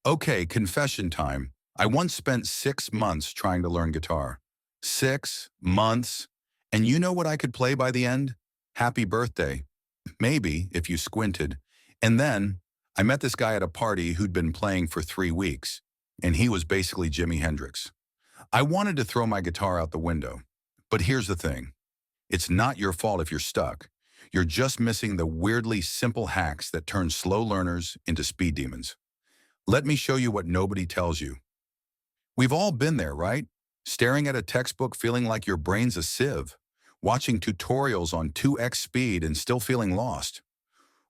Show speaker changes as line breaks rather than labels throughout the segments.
Okay, confession time. I once spent 6 months trying to learn guitar. 6 months. And you know what I could play by the end? Happy Birthday. Maybe, if you squinted. And then, I met this guy at a party who'd been playing for 3 weeks, and he was basically Jimi Hendrix. I wanted to throw my guitar out the window. But here's the thing. It's not your fault if you're stuck. You're just missing the weirdly simple hacks that turn slow learners into speed demons. Let me show you what nobody tells you. We've all been there, right? Staring at a textbook feeling like your brain's a sieve, watching tutorials on 2x speed and still feeling lost.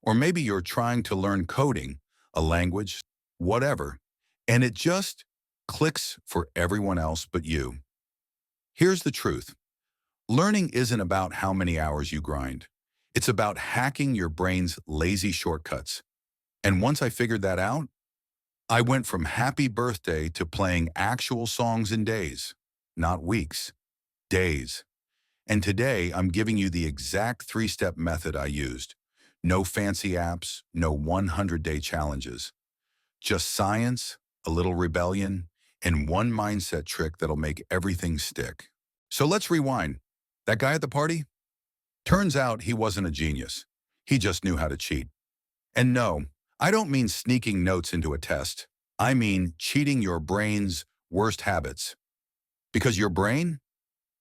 Or maybe you're trying to learn coding, a language, whatever, and it just clicks for everyone else but you. Here's the truth. Learning isn't about how many hours you grind. It's about hacking your brain's lazy shortcuts. And once I figured that out, I went from Happy Birthday to playing actual songs in days, not weeks, days. And today, I'm giving you the exact 3-step method I used. No fancy apps, no 100-day challenges. Just science, a little rebellion, and one mindset trick that'll make everything stick. So let's rewind. That guy at the party? Turns out he wasn't a genius. He just knew how to cheat. And no, I don't mean sneaking notes into a test. I mean cheating your brain's worst habits. Because your brain,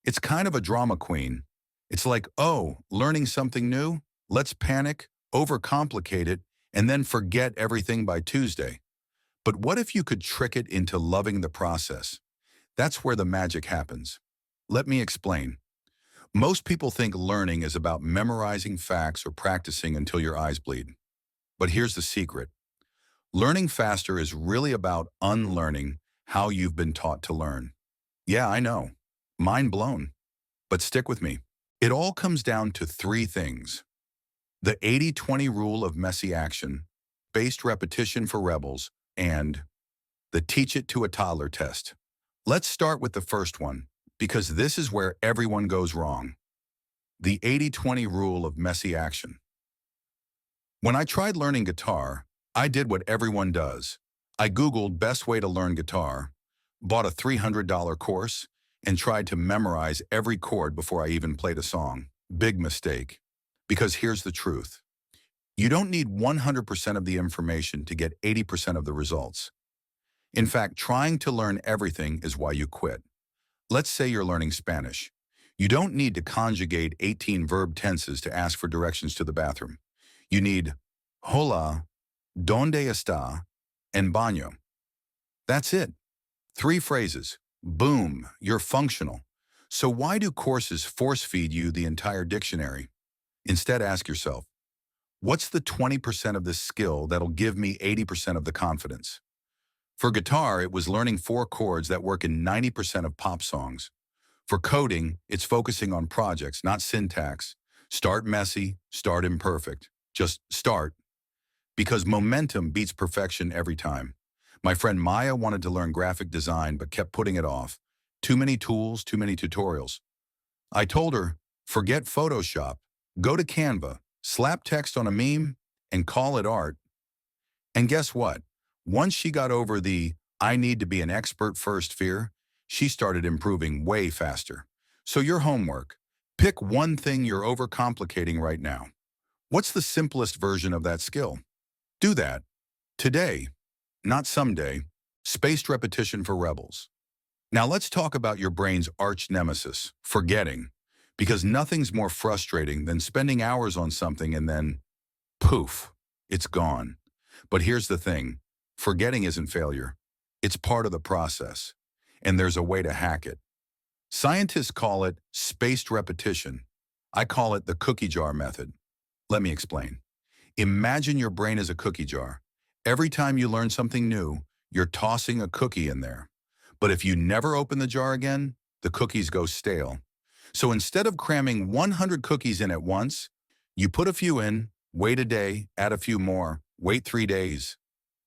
it's kind of a drama queen. It's like, oh, learning something new? Let's panic, overcomplicate it, and then forget everything by Tuesday. But what if you could trick it into loving the process? That's where the magic happens. Let me explain. Most people think learning is about memorizing facts or practicing until your eyes bleed. But here's the secret. Learning faster is really about unlearning how you've been taught to learn. Yeah, I know. Mind blown. But stick with me. It all comes down to 3 things. The 80-20 rule of messy action, spaced repetition for rebels, and the teach it to a toddler test. Let's start with the first one, because this is where everyone goes wrong. The 80-20 rule of messy action. When I tried learning guitar, I did what everyone does. I Googled best way to learn guitar, bought a $300 course, and tried to memorize every chord before I even played a song. Big mistake. Because here's the truth. You don't need 100% of the information to get 80% of the results. In fact, trying to learn everything is why you quit. Let's say you're learning Spanish. You don't need to conjugate 18 verb tenses to ask for directions to the bathroom. You need hola, ¿dónde está, and baño. That's it. 3 phrases. Boom, you're functional. So why do courses force-feed you the entire dictionary? Instead, ask yourself, what's the 20% of this skill that'll give me 80% of the confidence? For guitar, it was learning 4 chords that work in 90% of pop songs. For coding, it's focusing on projects, not syntax. Start messy, start imperfect. Just start. Because momentum beats perfection every time. My friend Maya wanted to learn graphic design but kept putting it off. Too many tools, too many tutorials. I told her, forget Photoshop, go to Canva, slap text on a meme, and call it art. And guess what? Once she got over the I need to be an expert first fear, she started improving way faster. So your homework, pick one thing you're overcomplicating right now. What's the simplest version of that skill? Do that. Today, not someday. Spaced repetition for rebels. Now let's talk about your brain's arch nemesis, forgetting. Because nothing's more frustrating than spending hours on something and then, poof, it's gone. But here's the thing. Forgetting isn't failure. It's part of the process. And there's a way to hack it. Scientists call it spaced repetition. I call it the cookie jar method. Let me explain. Imagine your brain as a cookie jar. Every time you learn something new, you're tossing a cookie in there. But if you never open the jar again, the cookies go stale. So instead of cramming 100 cookies in at once, you put a few in, wait a day, add a few more, wait 3 days.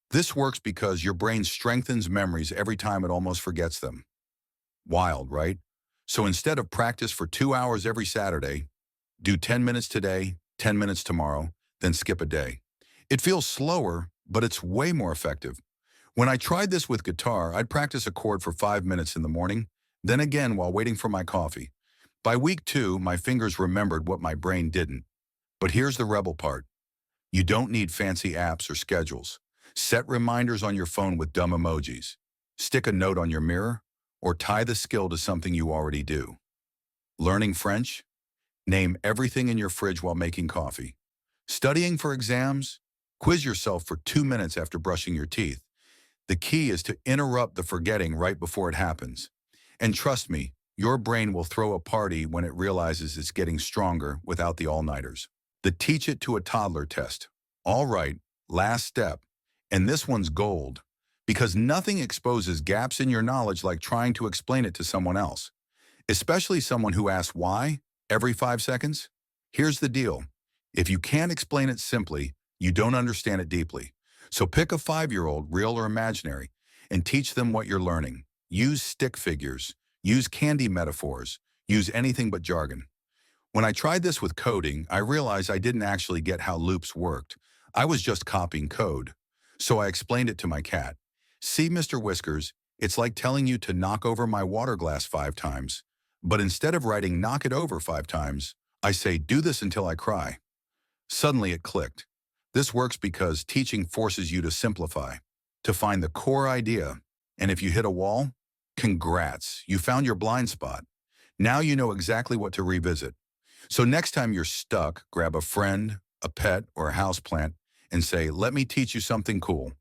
This works because your brain strengthens memories every time it almost forgets them. Wild, right? So instead of practice for 2 hours every Saturday, do 10 minutes today, 10 minutes tomorrow, then skip a day. It feels slower, but it's way more effective. When I tried this with guitar, I'd practice a chord for 5 minutes in the morning, then again while waiting for my coffee. By week 2, my fingers remembered what my brain didn't. But here's the rebel part. You don't need fancy apps or schedules. Set reminders on your phone with dumb emojis. Stick a note on your mirror, or tie the skill to something you already do. Learning French? Name everything in your fridge while making coffee. Studying for exams? Quiz yourself for 2 minutes after brushing your teeth. The key is to interrupt the forgetting right before it happens. And trust me, your brain will throw a party when it realizes it's getting stronger without the all-nighters. The teach it to a toddler test. All right, last step. And this one's gold. Because nothing exposes gaps in your knowledge like trying to explain it to someone else. Especially someone who asks why every 5 seconds. Here's the deal. If you can't explain it simply, you don't understand it deeply. So pick a 5-year-old, real or imaginary, and teach them what you're learning. Use stick figures. Use candy metaphors. Use anything but jargon. When I tried this with coding, I realized I didn't actually get how loops worked. I was just copying code. So I explained it to my cat. See, Mr. Whiskers, it's like telling you to knock over my water glass 5 times. But instead of writing knock it over 5 times, I say do this until I cry. Suddenly it clicked. This works because teaching forces you to simplify, to find the core idea. And if you hit a wall, congrats, you found your blind spot. Now you know exactly what to revisit. So next time you're stuck, grab a friend, a pet, or a houseplant and say, let me teach you something cool.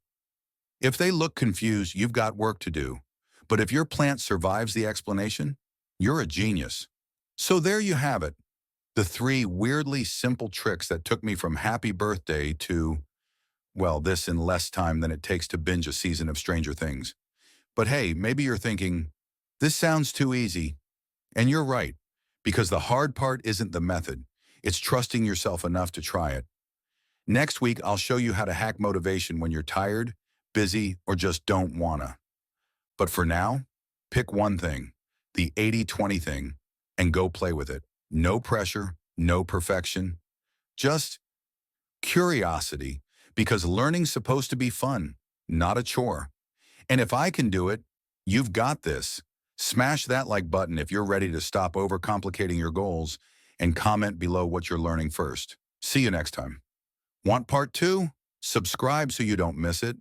If they look confused, you've got work to do. But if your plant survives the explanation, you're a genius. So there you have it. The 3 weirdly simple tricks that took me from happy birthday to, well, this in less time than it takes to binge a season of Stranger Things. But hey, maybe you're thinking, this sounds too easy. And you're right, because the hard part isn't the method. It's trusting yourself enough to try it. Next week, I'll show you how to hack motivation when you're tired, busy, or just don't wanna. But for now, pick one thing, the 80-20 thing, and go play with it. No pressure, no perfection, just curiosity, because learning's supposed to be fun, not a chore. And if I can do it, you've got this. Smash that like button if you're ready to stop overcomplicating your goals, and comment below what you're learning first. See you next time. Want part 2? Subscribe so you don't miss it.